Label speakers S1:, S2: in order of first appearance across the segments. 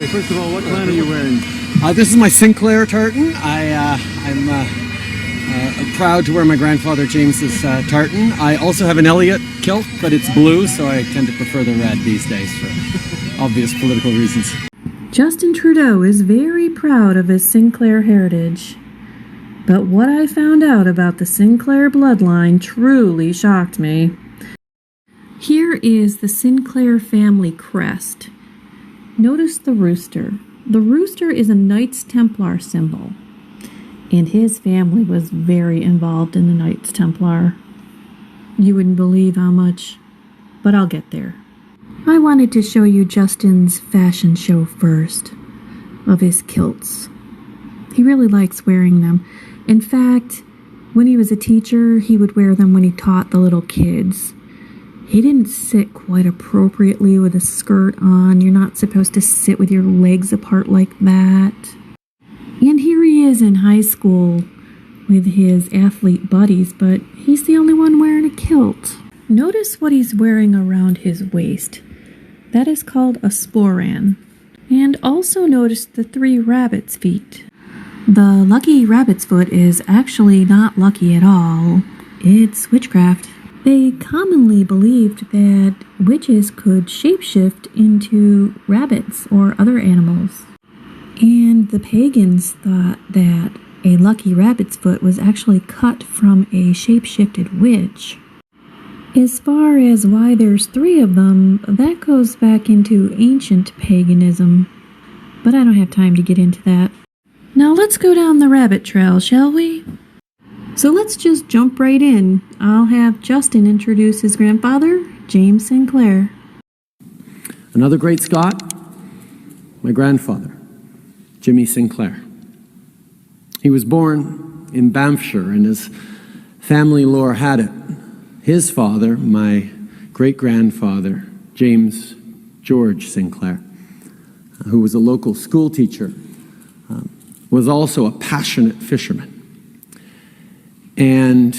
S1: first of all, what clan are you wearing?
S2: This is my Sinclair tartan. I'm proud to wear my grandfather James's tartan. I also have an Elliot kilt, but it's blue, so I tend to prefer the red these days for obvious political reasons.
S3: Justin Trudeau is very proud of his Sinclair heritage. But what I found out about the Sinclair bloodline truly shocked me. Here is the Sinclair family crest. Notice the rooster. The rooster is a Knights Templar symbol, and his family was very involved in the Knights Templar. You wouldn't believe how much, but I'll get there. I wanted to show you Justin's fashion show first, of his kilts. He really likes wearing them. In fact, when he was a teacher, he would wear them when he taught the little kids. He didn't sit quite appropriately with a skirt on. You're not supposed to sit with your legs apart like that. And here he is in high school with his athlete buddies, but he's the only one wearing a kilt. Notice what he's wearing around his waist. That is called a sporan. And also notice the 3 rabbit's feet. The lucky rabbit's foot is actually not lucky at all. It's witchcraft. They commonly believed that witches could shapeshift into rabbits or other animals. And the pagans thought that a lucky rabbit's foot was actually cut from a shape-shifted witch. As far as why there's 3 of them, that goes back into ancient paganism. But I don't have time to get into that. Now let's go down the rabbit trail, shall we? So let's just jump right in. I'll have Justin introduce his grandfather, James Sinclair.
S2: Another great Scot, my grandfather, Jimmy Sinclair. He was born in Banffshire, and his family lore had it. His father, my great-grandfather, James George Sinclair, who was a local school teacher, was also a passionate fisherman. And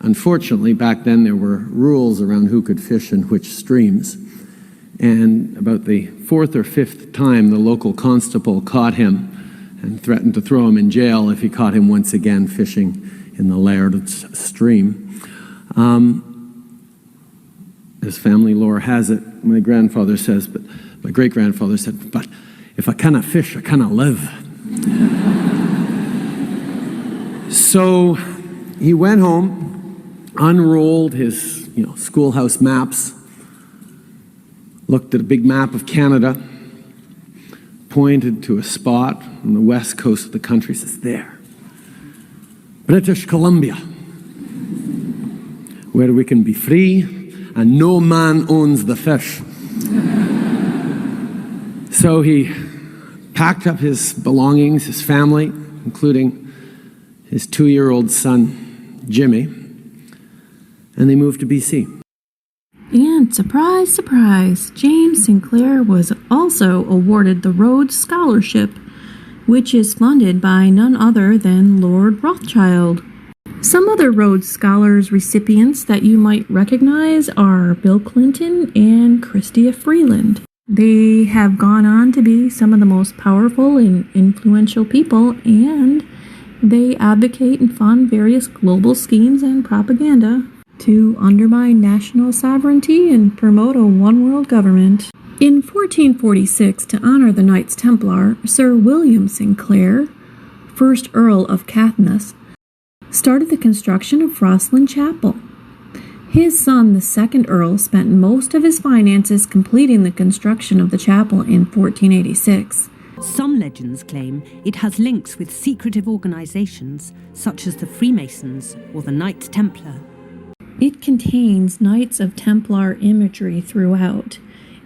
S2: unfortunately, back then there were rules around who could fish in which streams. And about the 4th or 5th time, the local constable caught him and threatened to throw him in jail if he caught him once again fishing in the Laird's stream. As family lore has it, my grandfather says, but my great-grandfather said, but if I cannot fish, I cannot live. So he went home, unrolled his schoolhouse maps, looked at a big map of Canada, pointed to a spot on the west coast of the country, says, there, British Columbia, where we can be free and no man owns the fish. So he packed up his belongings, his family, including his 2-year-old son, Jimmy, and they moved to BC.
S3: And surprise, surprise, James Sinclair was also awarded the Rhodes Scholarship, which is funded by none other than Lord Rothschild. Some other Rhodes Scholars recipients that you might recognize are Bill Clinton and Chrystia Freeland. They have gone on to be some of the most powerful and influential people, and they advocate and fund various global schemes and propaganda to undermine national sovereignty and promote a one-world government. In 1446, to honor the Knights Templar, Sir William Sinclair, 1st Earl of Caithness, started the construction of Rosslyn Chapel. His son, the 2nd Earl, spent most of his finances completing the construction of the chapel in 1486.
S4: Some legends claim it has links with secretive organizations such as the Freemasons or the Knights Templar.
S3: It contains Knights of Templar imagery throughout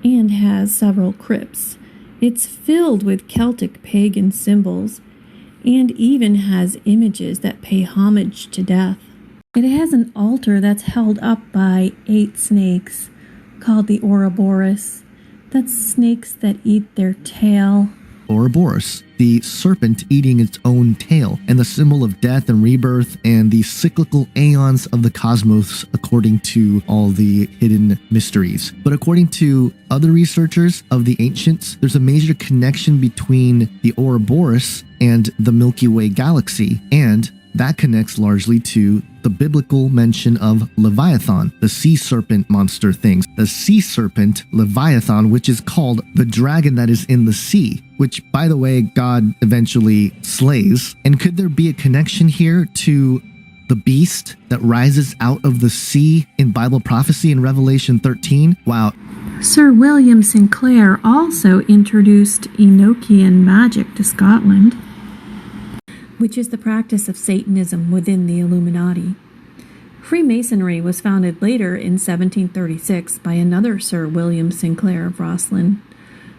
S3: and has several crypts. It's filled with Celtic pagan symbols and even has images that pay homage to death. It has an altar that's held up by 8 snakes called the Ouroboros. That's snakes that eat their tail.
S5: Ouroboros,
S1: the serpent eating its own tail, and the symbol of death and rebirth and the cyclical aeons of the cosmos according to all the hidden mysteries. But according to other researchers of the ancients, there's a major connection between the Ouroboros and the Milky Way galaxy, and that connects largely to the biblical mention of Leviathan, the sea serpent monster things. The sea serpent, Leviathan, which is called the dragon that is in the sea, which, by the way, God eventually slays. And could there be a connection here to the beast that rises out of the sea in Bible prophecy in Revelation 13? Wow.
S3: Sir William Sinclair also introduced Enochian magic to Scotland, which is the practice of Satanism within the Illuminati. Freemasonry was founded later in 1736 by another Sir William Sinclair of Rosslyn,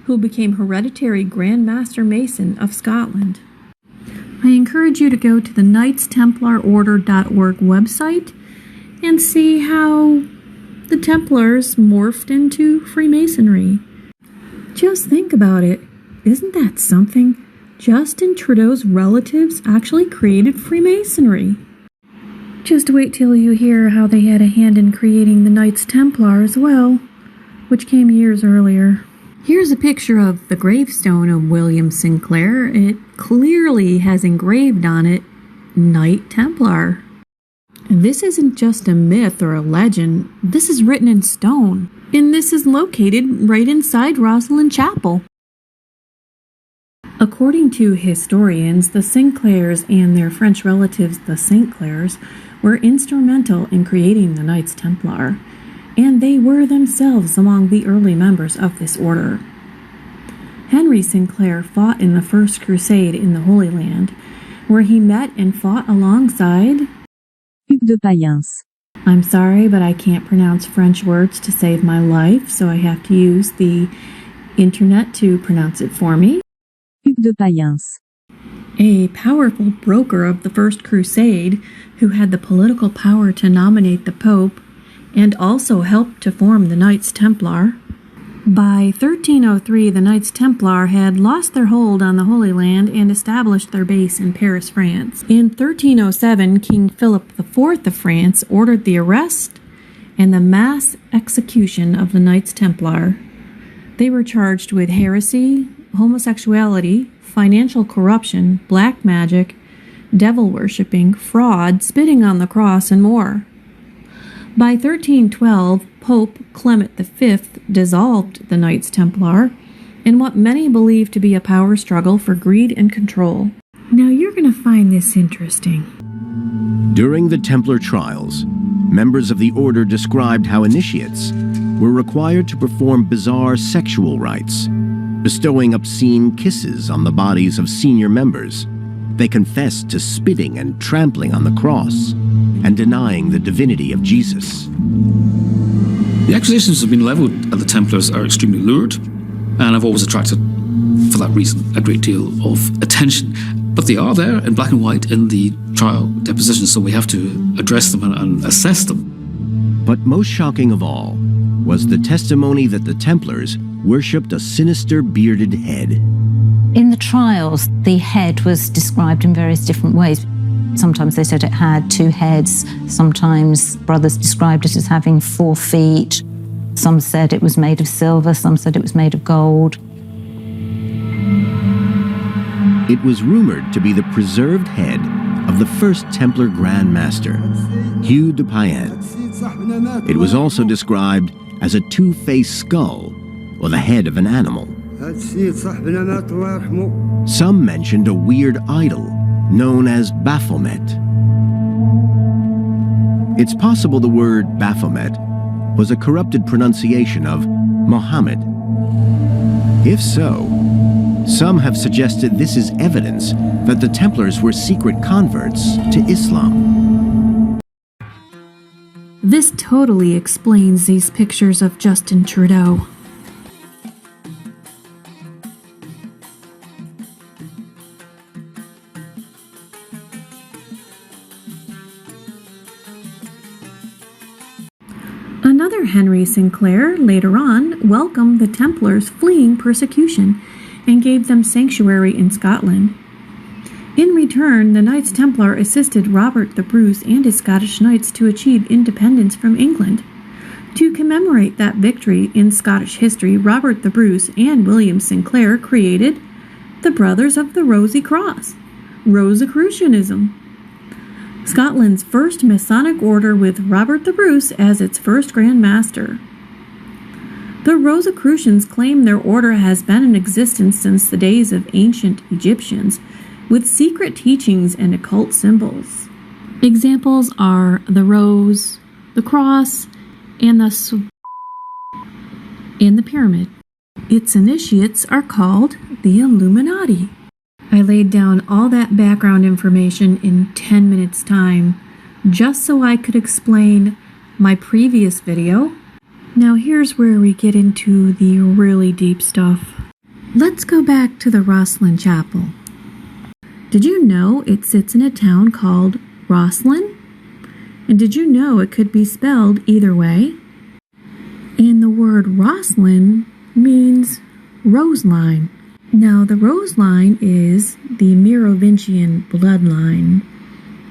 S3: who became hereditary Grand Master Mason of Scotland. I encourage you to go to the KnightsTemplarOrder.org website and see how the Templars morphed into Freemasonry. Just think about it. Isn't that something? Justin Trudeau's relatives actually created Freemasonry. Just wait till you hear how they had a hand in creating the Knights Templar as well, which came years earlier. Here's a picture of the gravestone of William Sinclair. It clearly has engraved on it, Knight Templar. And this isn't just a myth or a legend, this is written in stone. And this is located right inside Rosslyn Chapel. According to historians, the Sinclairs and their French relatives, the St. Clairs, were instrumental in creating the Knights Templar, and they were themselves among the early members of this order. Henry Sinclair fought in the First Crusade in the Holy Land, where he met and fought alongside
S5: Hugues de Payens.
S3: I'm sorry, but I can't pronounce French words to save my life, so I have to use the internet to pronounce it for me.
S5: Hugues de Payens.
S3: A powerful broker of the First Crusade who had the political power to nominate the Pope and also helped to form the Knights Templar. By 1303, the Knights Templar had lost their hold on the Holy Land and established their base in Paris, France. In 1307, King Philip IV of France ordered the arrest and the mass execution of the Knights Templar. They were charged with heresy, homosexuality, financial corruption, black magic, devil worshipping, fraud, spitting on the cross, and more. By 1312, Pope Clement V dissolved the Knights Templar in what many believe to be a power struggle for greed and control. Now you're going to find this interesting.
S6: During the Templar trials, members of the order described how initiates were required to perform bizarre sexual rites, bestowing obscene kisses on the bodies of senior members. They confessed to spitting and trampling on the cross and denying the divinity of Jesus.
S7: The accusations have been levelled at the Templars are extremely lurid and have always attracted, for that reason, a great deal of attention. But they are there in black and white in the trial depositions, so we have to address them and assess them.
S6: But most shocking of all was the testimony that the Templars worshipped a sinister bearded head.
S5: In the trials, the head was described in various different ways. Sometimes they said it had 2 heads. Sometimes brothers described it as having 4 feet. Some said it was made of silver. Some said it was made of gold.
S6: It was rumored to be the preserved head of the first Templar Grand Master, Hugues de Payens. It was also described as a 2-faced skull or the head of an animal. Some mentioned a weird idol known as Baphomet. It's possible the word Baphomet was a corrupted pronunciation of Mohammed. If so, some have suggested this is evidence that the Templars were secret converts to Islam.
S3: This totally explains these pictures of Justin Trudeau. Another Henry Sinclair, later on, welcomed the Templars fleeing persecution and gave them sanctuary in Scotland. In return, the Knights Templar assisted Robert the Bruce and his Scottish knights to achieve independence from England. To commemorate that victory in Scottish history, Robert the Bruce and William Sinclair created the Brothers of the Rosy Cross, Rosicrucianism, Scotland's first Masonic order with Robert the Bruce as its first Grand Master. The Rosicrucians claim their order has been in existence since the days of ancient Egyptians, with secret teachings and occult symbols. Examples are the rose, the cross, and the pyramid. Its initiates are called the Illuminati. I laid down all that background information in 10 minutes time, just so I could explain my previous video. Now here's where we get into the really deep stuff. Let's go back to the Rosslyn Chapel. Did you know it sits in a town called Rosslyn? And did you know it could be spelled either way? And the word Rosslyn means rose line. Now the rose line is the Merovingian bloodline.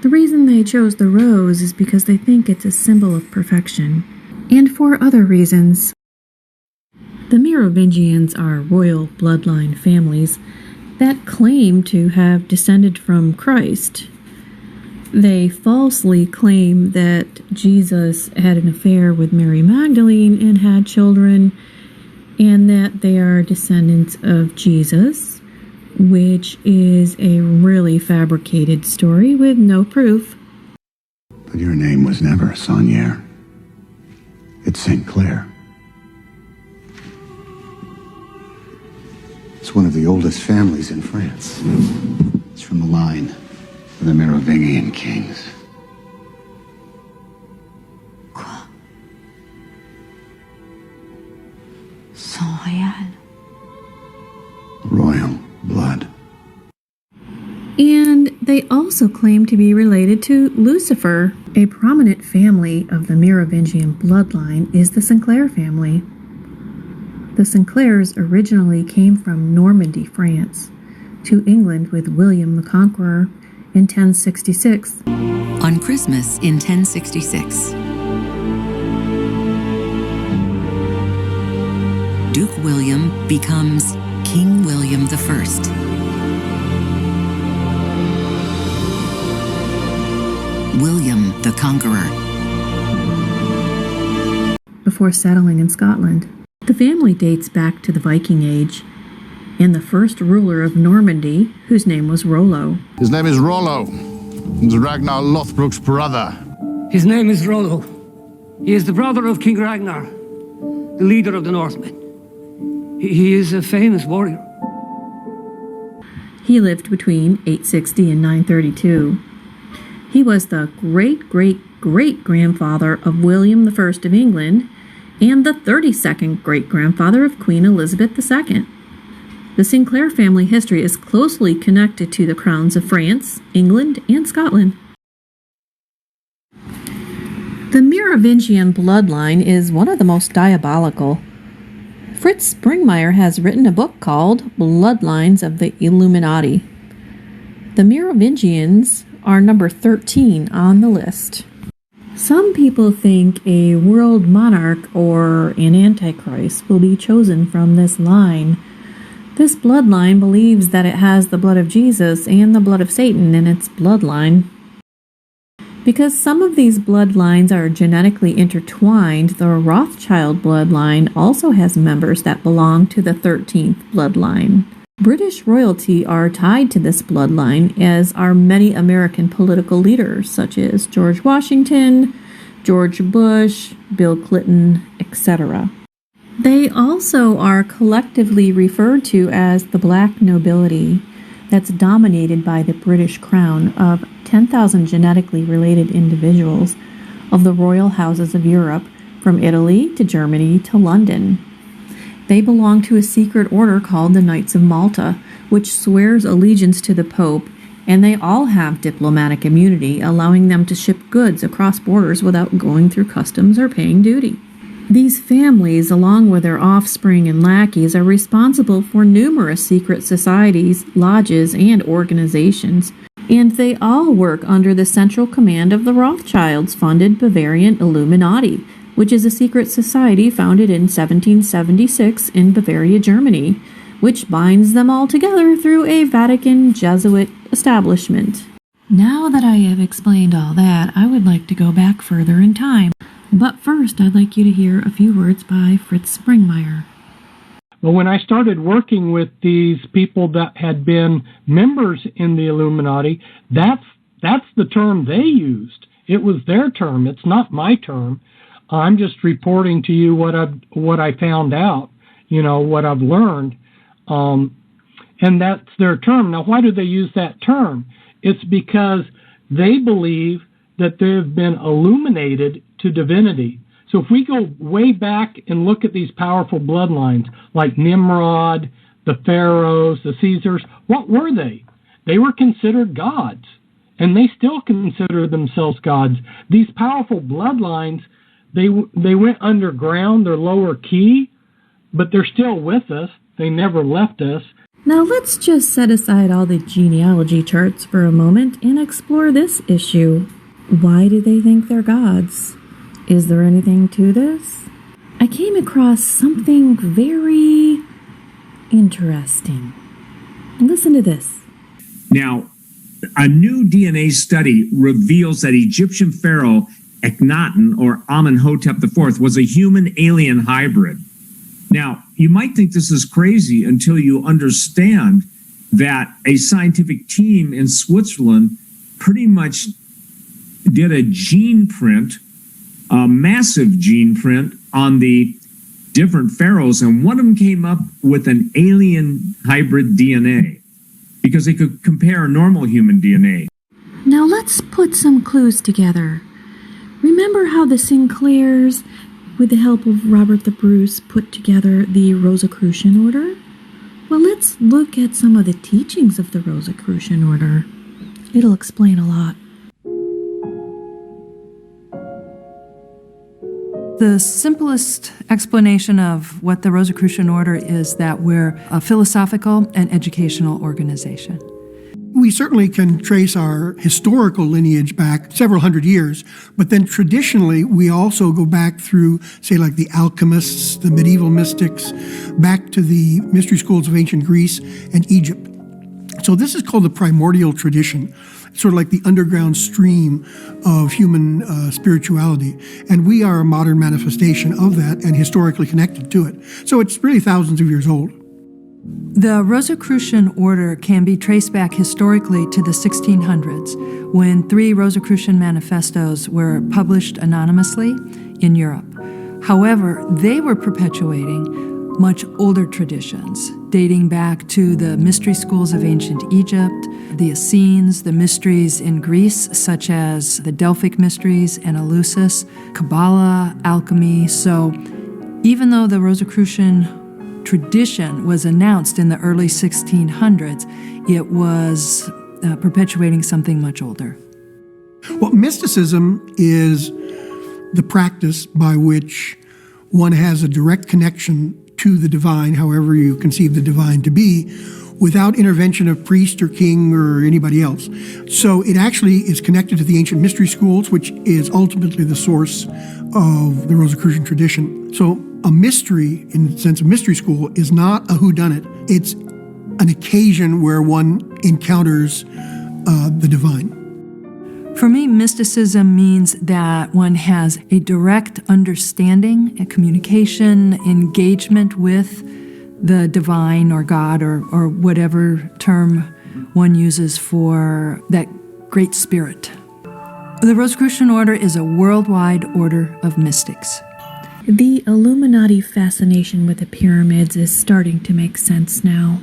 S3: The reason they chose the rose is because they think it's a symbol of perfection. And for other reasons. The Merovingians are royal bloodline families that claim to have descended from Christ. They falsely claim that Jesus had an affair with Mary Magdalene and had children, and that they are descendants of Jesus, which is a really fabricated story with no proof.
S8: But your name was never Saunier. It's Sinclair. It's one of the oldest families in France. It's from the line of the Merovingian kings.
S5: Quoi? Sang réel.
S8: Royal blood.
S3: And they also claim to be related to Lucifer. A prominent family of the Merovingian bloodline is the Sinclair family. The Sinclairs originally came from Normandy, France, to England with William the Conqueror in 1066.
S9: On Christmas in 1066, Duke William becomes King William I. William the Conqueror.
S3: Before settling in Scotland. The family dates back to the Viking Age, and the first ruler of Normandy, whose name was Rollo.
S10: His name is Rollo. He's Ragnar Lothbrok's brother.
S11: His name is Rollo. He is the brother of King Ragnar, the leader of the Northmen. He is a famous warrior.
S3: He lived between 860 and 932. He was the great-great-great-grandfather of William I of England and the 32nd great-grandfather of Queen Elizabeth II. The Sinclair family history is closely connected to the crowns of France, England, and Scotland. The Merovingian bloodline is one of the most diabolical. Fritz Springmeier has written a book called Bloodlines of the Illuminati. The Merovingians are number 13 on the list. Some people think a world monarch or an antichrist will be chosen from this line. This bloodline believes that it has the blood of Jesus and the blood of Satan in its bloodline. Because some of these bloodlines are genetically intertwined, the Rothschild bloodline also has members that belong to the 13th bloodline. British royalty are tied to this bloodline, as are many American political leaders, such as George Washington, George Bush, Bill Clinton, etc. They also are collectively referred to as the Black Nobility, that's dominated by the British Crown of 10,000 genetically related individuals of the royal houses of Europe, from Italy to Germany to London. They belong to a secret order called the Knights of Malta, which swears allegiance to the Pope, and they all have diplomatic immunity, allowing them to ship goods across borders without going through customs or paying duty. These families, along with their offspring and lackeys, are responsible for numerous secret societies, lodges, and organizations, and they all work under the central command of the Rothschilds-funded Bavarian Illuminati, which is a secret society founded in 1776 in Bavaria, Germany, which binds them all together through a Vatican Jesuit establishment. Now that I have explained all that, I would like to go back further in time. But first, I'd like you to hear a few words by Fritz Springmeier.
S12: Well, when I started working with these people that had been members in the Illuminati, that's the term they used. It was their term. It's not my term. I'm just reporting to you what I found out, what I've learned. And that's their term. Now, why do they use that term? It's because they believe that they have been illuminated to divinity. So if we go way back and look at these powerful bloodlines, like Nimrod, the Pharaohs, the Caesars, what were they? They were considered gods, and they still consider themselves gods. These powerful bloodlines, they went underground, they're lower key, but they're still with us. They never left us.
S3: Now let's just set aside all the genealogy charts for a moment and explore this issue. Why do they think they're gods? Is there anything to this? I came across something very interesting. Listen to this.
S13: Now, a new DNA study reveals that Egyptian pharaoh Akhenaten, or Amenhotep IV, was a human-alien hybrid. Now, you might think this is crazy until you understand that a scientific team in Switzerland pretty much did a gene print, a massive gene print on the different pharaohs, and one of them came up with an alien hybrid DNA because they could compare normal human DNA.
S3: Now let's put some clues together. Remember how the Sinclairs, with the help of Robert the Bruce, put together the Rosicrucian Order? Well, let's look at some of the teachings of the Rosicrucian Order. It'll explain a lot.
S14: The simplest explanation of what the Rosicrucian Order is that we're a philosophical and educational organization.
S15: We certainly can trace our historical lineage back several hundred years, but then traditionally we also go back through, say, like the alchemists, the medieval mystics, back to the mystery schools of ancient Greece and Egypt. So this is called the primordial tradition, sort of like the underground stream of human spirituality. And we are a modern manifestation of that and historically connected to it. So it's really thousands of years old.
S14: The Rosicrucian Order can be traced back historically to the 1600s, when 3 Rosicrucian manifestos were published anonymously in Europe. However, they were perpetuating much older traditions, dating back to the mystery schools of ancient Egypt, the Essenes, the mysteries in Greece, such as the Delphic mysteries and Eleusis, Kabbalah, alchemy. So even though the Rosicrucian tradition was announced in the early 1600s, it was perpetuating something much older.
S15: Well, mysticism is the practice by which one has a direct connection to the divine, however you conceive the divine to be, without intervention of priest or king or anybody else. So it actually is connected to the ancient mystery schools, which is ultimately the source of the Rosicrucian tradition. So a mystery, in the sense of mystery school, is not a whodunit. It's an occasion where one encounters the divine.
S14: For me, mysticism means that one has a direct understanding, a communication, engagement with the divine or God or whatever term one uses for that great spirit. The Rosicrucian Order is a worldwide order of mystics.
S3: The Illuminati fascination with the pyramids is starting to make sense now.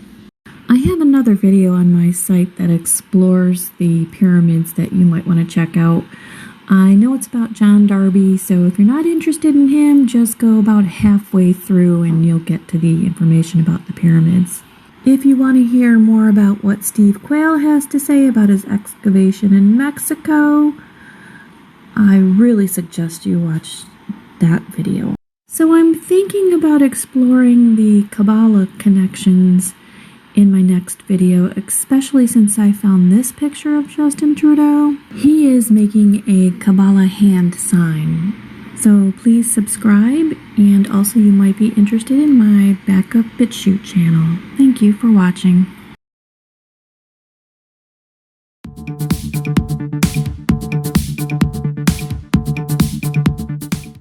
S3: I have another video on my site that explores the pyramids that you might want to check out. I know it's about John Darby, so if you're not interested in him, just go about halfway through and you'll get to the information about the pyramids. If you want to hear more about what Steve Quayle has to say about his excavation in Mexico, I really suggest you watch that video. So I'm thinking about exploring the Kabbalah connections in my next video, especially since I found this picture of Justin Trudeau. He is making a Kabbalah hand sign. So please subscribe, and also you might be interested in my backup BitChute channel. Thank you for watching.